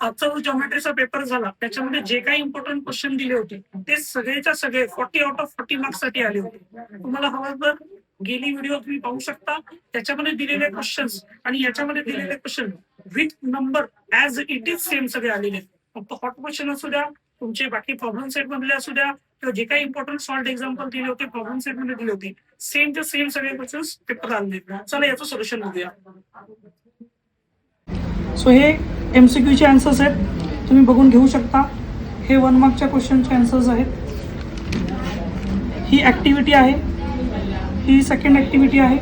आजचा जो जॉमेट्रीचा पेपर झाला त्याच्यामध्ये जे काही इम्पॉर्टंट क्वेश्चन दिले होते ते सगळेच्या सगळे 40 आउट ऑफ 40 मार्क्स साठी आले होते. तुम्हाला हवं तर गेली व्हिडिओ तुम्ही पाहू शकता. त्याच्यामध्ये दिलेले क्वेश्चन्स आणि याच्यामध्ये दिलेले question with number as it is same सगळे आलेले आहेत. फक्त हॉट क्वेश्चन असू द्या, तुमचे बाकी प्रॉब्लेम सेट मधले असू द्या, किंवा जे काही इम्पॉर्टंट सॉल्ट एक्झाम्पल दिले होते प्रॉब्लेम सेट मध्ये दिले होते, सेम टू सेम सगळे क्वेश्चन्स पेपर आले. चला याचं सोल्युशन बघूया. सो हे MCQचे आन्सर्स आहेत, तुम्ही बघून घेऊ शकता. हे 1 मार्कच्या क्वेश्चनचे आन्सर्स आहेत. ही ॲक्टिव्हिटी आहे, ही सेकंड ॲक्टिव्हिटी आहे.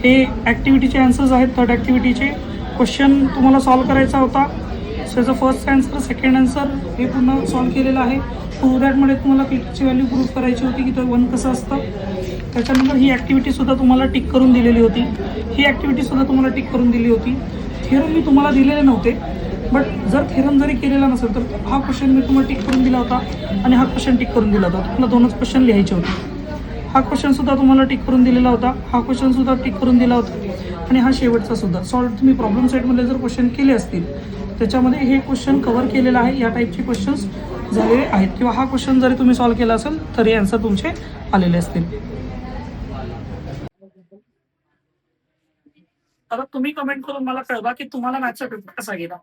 हे ॲक्टिव्हिटीचे आन्सर्स आहेत. थर्ड ॲक्टिव्हिटीचे क्वेश्चन तुम्हाला सॉल्व करायचा होता. सो याचं फर्स्ट आन्सर, सेकंड आन्सर हे पूर्ण सॉल्व केलेलं आहे. टू दॅटमध्ये तुम्हाला क्लिकची व्हॅल्यू प्रूव्ह करायची होती की तो 1 कसं असतं. त्याच्यानंतर ही ॲक्टिव्हिटीसुद्धा तुम्हाला टिक करून दिलेली होती. ही ॲक्टिव्हिटीसुद्धा तुम्हाला टिक करून दिली होती. थेरम मी तुम्हाला दिलेले नव्हते, बट जर थेरम जरी केलेला नसेल तर हा क्वेश्चन मी तुम्हाला टिक करून दिला होता आणि हा क्वेश्चन टिक करून दिला होता. तुम्हाला दोनच क्वेश्चन लिहायचे होते. हा क्वेश्चनसुद्धा तुम्हाला टिक करून दिलेला होता, हा क्वेश्चनसुद्धा टिक करून दिला होता आणि हा शेवटचा सुद्धा. सॉल्व तुम्ही प्रॉब्लेम सेटमध्ये जर क्वेश्चन केले असतील त्याच्यामध्ये हे क्वेश्चन कव्हर केलेलं आहे. या टाईपचे क्वेश्चन्स झालेले आहेत, किंवा हा क्वेश्चन जरी तुम्ही सॉल्व केला असेल तरी आन्सर तुमचे आलेले असतील. आता तुम्ही कमेंट करून मला कळवा की तुम्हाला मॅथ्सचा पेपर कसा गेला.